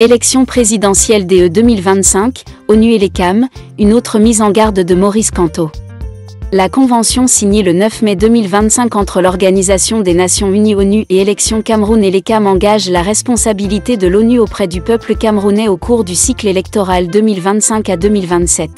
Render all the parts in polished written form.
Élection présidentielle DE 2025, ONU et l'ECAM, une autre mise en garde de Maurice Kamto. La convention signée le 9 mai 2025 entre l'Organisation des Nations Unies ONU et Élections Cameroun et l'ECAM engage la responsabilité de l'ONU auprès du peuple camerounais au cours du cycle électoral 2025 à 2027.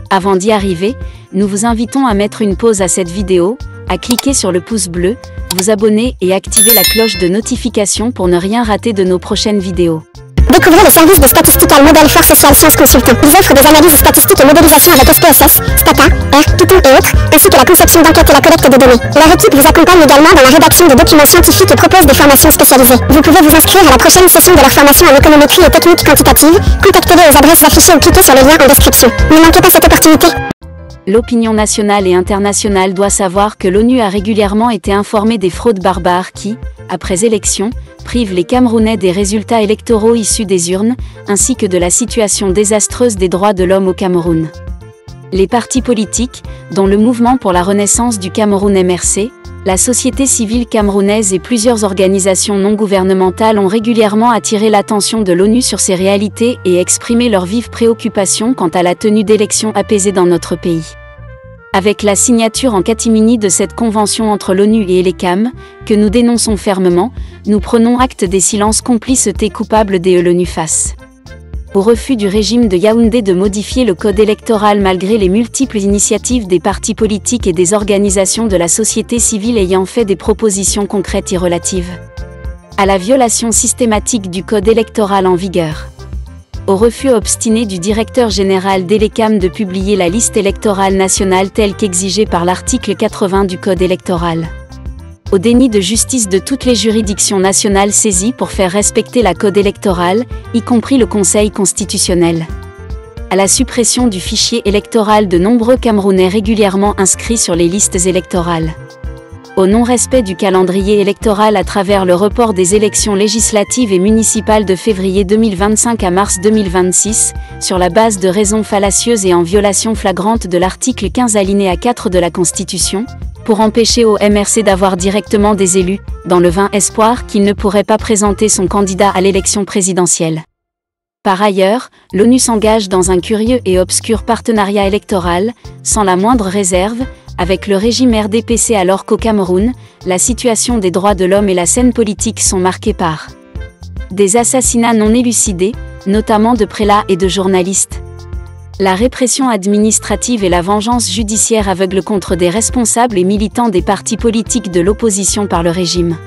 Avant d'y arriver, nous vous invitons à mettre une pause à cette vidéo, à cliquer sur le pouce bleu, vous abonner et activer la cloche de notification pour ne rien rater de nos prochaines vidéos. Découvrez le service de statistical model for social science consultant. Ils offrent des analyses statistiques et modélisation avec SPSS, Stata, R, Python et autres, ainsi que la conception d'enquêtes et la collecte de données. Leur équipe vous accompagne également dans la rédaction de documents scientifiques et propose des formations spécialisées. Vous pouvez vous inscrire à la prochaine session de leur formation en économétrie et techniques quantitatives. Contactez-les aux adresses affichées ou cliquez sur le lien en description. Ne manquez pas cette opportunité. L'opinion nationale et internationale doit savoir que l'ONU a régulièrement été informée des fraudes barbares qui, après élection, privent les Camerounais des résultats électoraux issus des urnes, ainsi que de la situation désastreuse des droits de l'homme au Cameroun. Les partis politiques, dont le Mouvement pour la Renaissance du Cameroun MRC, la société civile camerounaise et plusieurs organisations non gouvernementales ont régulièrement attiré l'attention de l'ONU sur ces réalités et exprimé leurs vives préoccupations quant à la tenue d'élections apaisées dans notre pays. Avec la signature en catimini de cette convention entre l'ONU et l'ECAM, que nous dénonçons fermement, nous prenons acte des silences complices et coupables de l'ONU face au refus du régime de Yaoundé de modifier le code électoral malgré les multiples initiatives des partis politiques et des organisations de la société civile ayant fait des propositions concrètes et relatives à la violation systématique du code électoral en vigueur. Au refus obstiné du directeur général de l'ECAM de publier la liste électorale nationale telle qu'exigée par l'article 80 du Code électoral. Au déni de justice de toutes les juridictions nationales saisies pour faire respecter la Code électoral, y compris le Conseil constitutionnel. À la suppression du fichier électoral de nombreux Camerounais régulièrement inscrits sur les listes électorales. Au non-respect du calendrier électoral à travers le report des élections législatives et municipales de février 2025 à mars 2026, sur la base de raisons fallacieuses et en violation flagrante de l'article 15 alinéa 4 de la Constitution, pour empêcher au MRC d'avoir directement des élus, dans le vain espoir qu'il ne pourrait pas présenter son candidat à l'élection présidentielle. Par ailleurs, l'ONU s'engage dans un curieux et obscur partenariat électoral, sans la moindre réserve, avec le régime RDPC alors qu'au Cameroun, la situation des droits de l'homme et la scène politique sont marquées par des assassinats non élucidés, notamment de prélats et de journalistes. La répression administrative et la vengeance judiciaire aveugle contre des responsables et militants des partis politiques de l'opposition par le régime.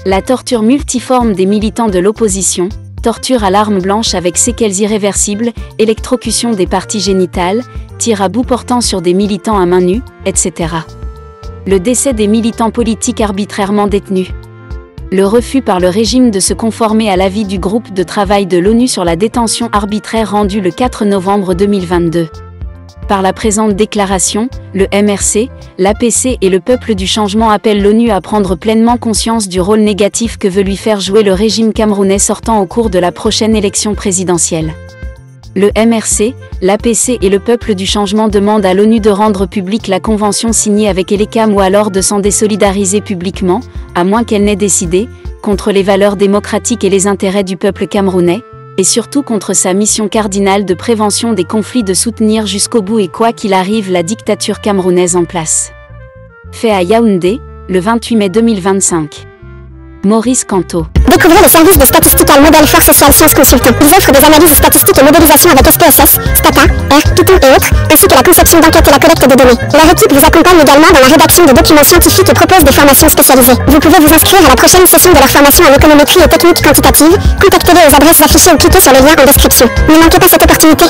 La torture multiforme des militants de l'opposition, torture à l'arme blanche avec séquelles irréversibles, électrocution des parties génitales, tir à bout portant sur des militants à main nue, etc. Le décès des militants politiques arbitrairement détenus. Le refus par le régime de se conformer à l'avis du groupe de travail de l'ONU sur la détention arbitraire rendu le 4 novembre 2022. Par la présente déclaration, le MRC, l'APC et le peuple du changement appellent l'ONU à prendre pleinement conscience du rôle négatif que veut lui faire jouer le régime camerounais sortant au cours de la prochaine élection présidentielle. Le MRC, l'APC et le peuple du changement demandent à l'ONU de rendre publique la convention signée avec l'ECAM ou alors de s'en désolidariser publiquement, à moins qu'elle n'ait décidé, contre les valeurs démocratiques et les intérêts du peuple camerounais, et surtout contre sa mission cardinale de prévention des conflits de soutenir jusqu'au bout et quoi qu'il arrive la dictature camerounaise en place. Fait à Yaoundé, le 28 mai 2025. Maurice Kamto. Découvrez le service de statistical model for social science consultant. Ils offrent des analyses statistiques et modélisation avec SPSS, Stata, R, Python et autres, ainsi que la conception d'enquêtes et la collecte de données. Leur équipe vous accompagne également dans la rédaction de documents scientifiques et propose des formations spécialisées. Vous pouvez vous inscrire à la prochaine session de leur formation en économétrie et techniques quantitatives. Contactez-les aux adresses affichées ou cliquez sur le lien en description. Ne manquez pas cette opportunité.